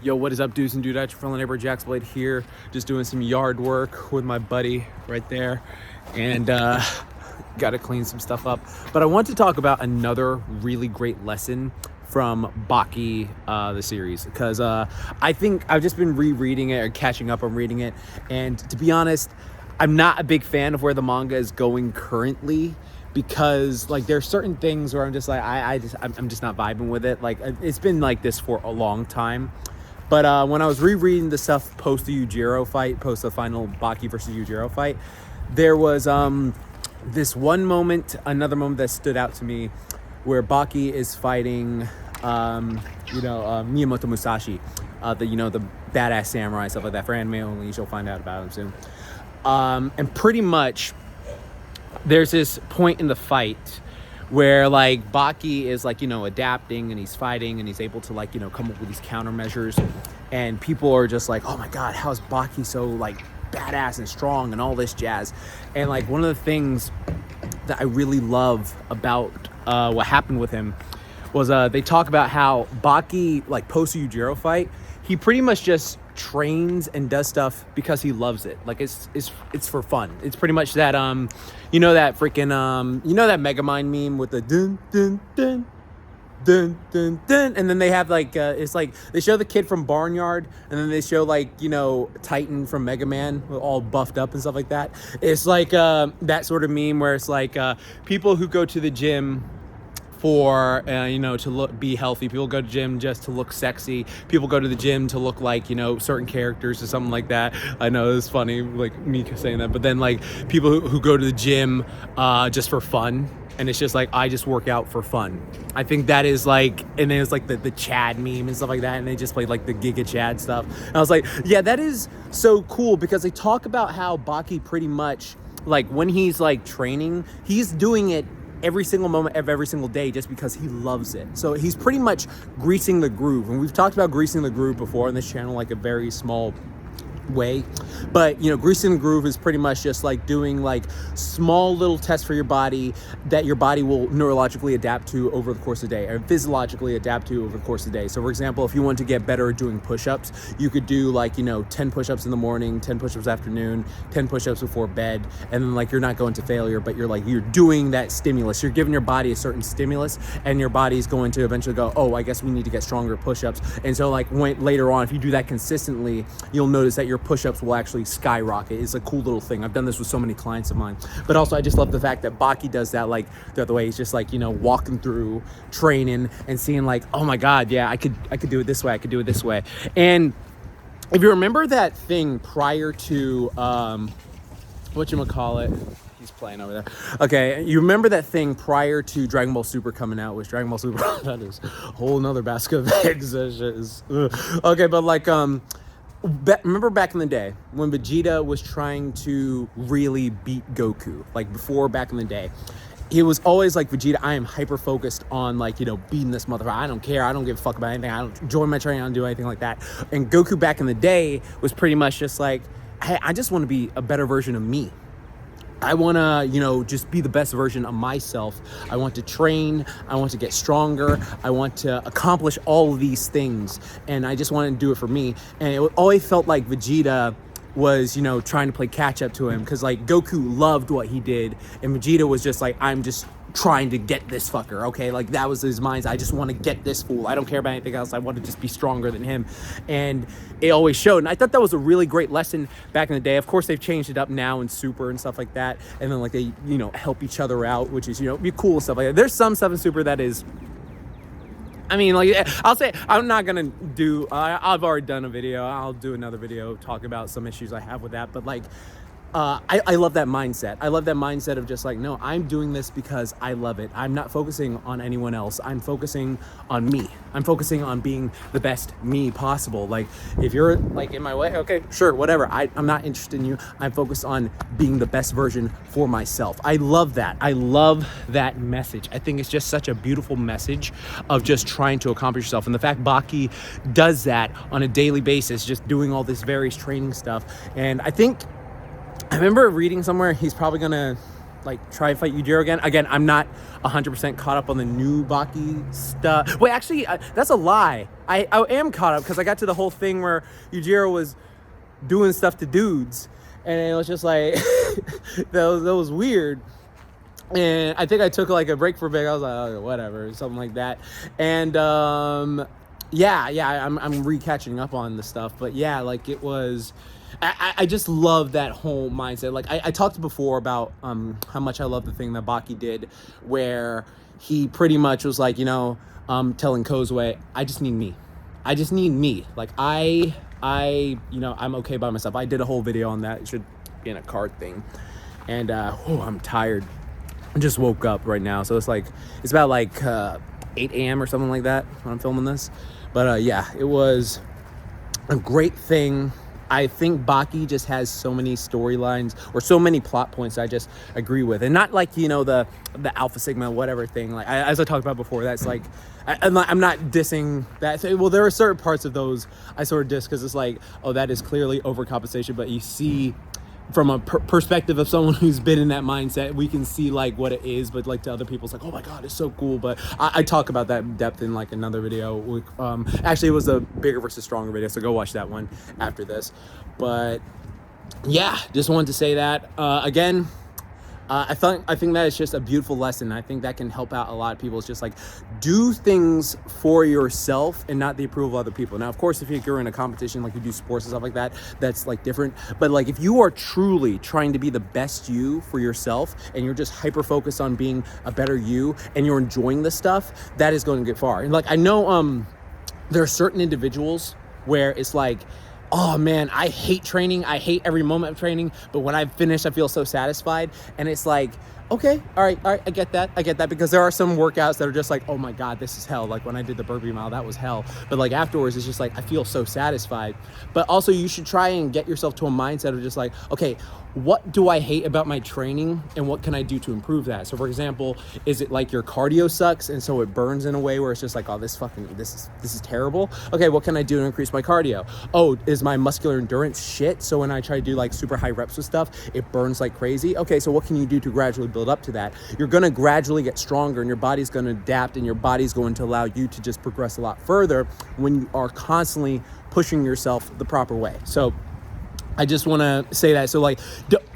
Yo, what is up, dudes and dudettes? Your friendly neighbor JaxBlade here, just doing some yard work with my buddy right there, and got to clean some stuff up. But I want to talk about another really great lesson from Baki, the series, because I think I've just been rereading it or catching up on reading it, and to be honest, I'm not a big fan of where the manga is going currently, because like there's certain things where I'm just like I'm just not vibing with it. Like it's been like this for a long time. But when I was rereading the stuff post the Yujiro fight, post the final Baki versus Yujiro fight, there was this one moment, another moment that stood out to me, where Baki is fighting, Miyamoto Musashi, the badass samurai, stuff like that. For anime only, you'll find out about him soon. And pretty much, there's this point in the fight where like Baki is like, adapting and he's fighting and he's able to like, come up with these countermeasures, and people are just like, oh my God, how is Baki so like badass and strong and all this jazz? And like one of the things that I really love about what happened with him was they talk about how Baki, like post Yujiro fight, he pretty much just trains and does stuff because he loves it. Like it's for fun. It's pretty much that that freaking that Megamind meme with the dun dun dun dun dun dun, and then they have like it's like they show the kid from Barnyard, and then they show like Titan from Mega Man all buffed up and stuff like that. It's like that sort of meme where it's like people who go to the gym for to be healthy. People go to the gym just to look sexy. People go to the gym to look like certain characters or something like that. I know it's funny like me saying that, but then like people who go to the gym just for fun, and it's just like I just work out for fun. I think that is like, and then it's like the Chad meme and stuff like that, and they just played like the Giga Chad stuff. And I was like, yeah, that is so cool, because they talk about how Baki pretty much like when he's like training, he's doing it every single moment of every single day just because he loves it. So he's pretty much greasing the groove. And we've talked about greasing the groove before on this channel, like a very small way, but greasing the groove is pretty much just like doing like small little tests for your body that your body will neurologically adapt to over the course of the day, or physiologically adapt to over the course of the day. So for example, if you want to get better at doing push-ups, you could do like 10 push-ups in the morning, 10 push-ups afternoon, 10 push-ups before bed, and then like you're not going to failure, but you're doing that stimulus. You're giving your body a certain stimulus, and your body's going to eventually go, oh, I guess we need to get stronger push-ups. And so like later on, if you do that consistently, you'll notice that your push-ups will actually skyrocket. It's a cool little thing. I've done this with so many clients of mine. But also I just love the fact that Baki does that like the other way. He's just like, walking through training and seeing like, oh my God, yeah, I could do it this way. I could do it this way. And if you remember that thing prior to whatchamacallit, he's playing over there. Okay, you remember that thing prior to Dragon Ball Super coming out, was Dragon Ball Super that is a whole nother basket of eggs. Okay, but like remember back in the day when Vegeta was trying to really beat Goku, like before back in the day, he was always like, Vegeta, I am hyper focused on like, beating this motherfucker. I don't care. I don't give a fuck about anything. I don't join my training. I don't do anything like that. And Goku back in the day was pretty much just like, hey, I just want to be a better version of me. I want to, just be the best version of myself. I want to train. I want to get stronger. I want to accomplish all of these things. And I just wanted to do it for me. And it always felt like Vegeta was, trying to play catch up to him, because like Goku loved what he did, and Vegeta was just like, I'm just trying to get this fucker, okay? Like that was his mind. I just want to get this fool. I don't care about anything else. I want to just be stronger than him. And it always showed. And I thought that was a really great lesson back in the day. Of course, they've changed it up now in Super and stuff like that. And then like they, help each other out, which is, be cool and stuff like that. There's some stuff in Super that is, I mean, like, I'll say, I'm not going to do, I've already done a video. I'll do another video talking about some issues I have with that. But like, I love that mindset. I love that mindset of just like, no, I'm doing this because I love it. I'm not focusing on anyone else. I'm focusing on me. I'm focusing on being the best me possible. Like if you're like in my way, okay, sure, whatever. I'm not interested in you. I'm focused on being the best version for myself. I love that. I love that message. I think it's just such a beautiful message of just trying to accomplish yourself. And the fact Baki does that on a daily basis, just doing all this various training stuff. And I remember reading somewhere he's probably gonna like try and fight Yujiro again. I'm not 100% caught up on the new Baki stuff. Wait, actually, that's a lie. I am caught up because I got to the whole thing where Yujiro was doing stuff to dudes, and it was just like that was weird. And I think I took like a break for a bit. I was like, oh, whatever, something like that. And I'm re-catching up on the stuff. But yeah, like it was, I just love that whole mindset. Like I talked before about how much I love the thing that Baki did, where he pretty much was like, telling Kozue, I just need me. I just need me. Like I'm okay by myself. I did a whole video on that. It should be in a card thing. And I'm tired. I just woke up right now, so it's about 8 a.m. or something like that when I'm filming this. But yeah, it was a great thing. I think Baki just has so many storylines or so many plot points I just agree with, and not like the Alpha Sigma whatever thing. Like as I talked about before, that's like I'm not dissing that. Well, there are certain parts of those I sort of diss because it's like, oh, that is clearly overcompensation, but you see. From a perspective of someone who's been in that mindset, we can see like what it is, but like to other people, it's like, oh my god, it's so cool. But I talk about that in depth in like another video. Actually, it was a bigger versus stronger video, so go watch that one after this. But yeah, just wanted to say that again. I think that is just a beautiful lesson. I think that can help out a lot of people. It's just like, do things for yourself and not the approval of other people. Now, of course, if you're in a competition, like you do sports and stuff like that, that's like different. But like, if you are truly trying to be the best you for yourself and you're just hyper focused on being a better you and you're enjoying this stuff, that is going to get far. And like, I know there are certain individuals where it's like, oh man, I hate training. I hate every moment of training. But when I finish, I feel so satisfied. And it's like, okay, all right, I get that, because there are some workouts that are just like, oh my god, this is hell. Like when I did the burpee mile, that was hell. But like afterwards, it's just like, I feel so satisfied. But also you should try and get yourself to a mindset of just like, okay, what do I hate about my training and what can I do to improve that? So for example, is it like your cardio sucks and so it burns in a way where it's just like, oh, this is terrible. Okay, what can I do to increase my cardio? Oh, is my muscular endurance shit? So when I try to do like super high reps with stuff, it burns like crazy. Okay, so what can you do to gradually build up to that? You're going to gradually get stronger and your body's going to adapt and your body's going to allow you to just progress a lot further when you are constantly pushing yourself the proper way. So I just want to say that. So like,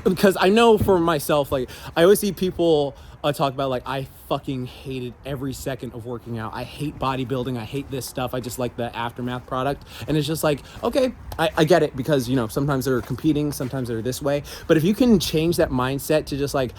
because I know for myself, like I always see people talk about like, I fucking hated every second of working out. I hate bodybuilding. I hate this stuff. I just like the aftermath product. And it's just like, okay, I get it, because sometimes they're competing, sometimes they're this way. But if you can change that mindset to just like,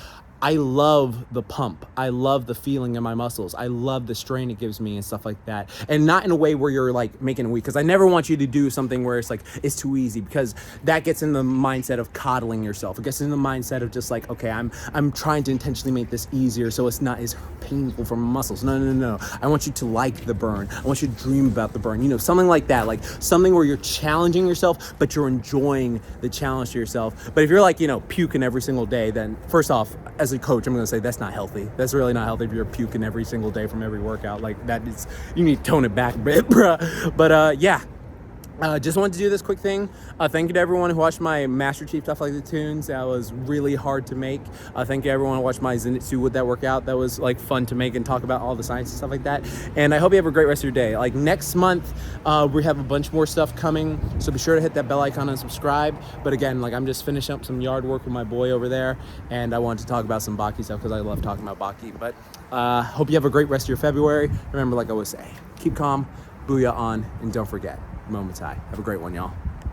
I love the pump. I love the feeling in my muscles. I love the strain it gives me and stuff like that. And not in a way where you're like making it weak, because I never want you to do something where it's like, it's too easy, because that gets in the mindset of coddling yourself. It gets in the mindset of just like, okay, I'm trying to intentionally make this easier so it's not as painful for my muscles. No. I want you to like the burn. I want you to dream about the burn. Something like that, like something where you're challenging yourself, but you're enjoying the challenge to yourself. But if you're like, puking every single day, then first off, as a coach, I'm going to say that's not healthy. That's really not healthy if you're puking every single day from every workout. Like that is, you need to tone it back a bit, bruh. But yeah. Just wanted to do this quick thing. Thank you to everyone who watched my Master Chief Tough Like the Tunes. That was really hard to make. Thank you to everyone who watched my Zenitsu with that workout. That was like fun to make and talk about all the science and stuff like that. And I hope you have a great rest of your day. Like next month, we have a bunch more stuff coming. So be sure to hit that bell icon and subscribe. But again, like I'm just finishing up some yard work with my boy over there. And I wanted to talk about some Baki stuff because I love talking about Baki. But hope you have a great rest of your February. Remember, like I always say, keep calm, booyah on, and don't forget, moments high. Have a great one, y'all.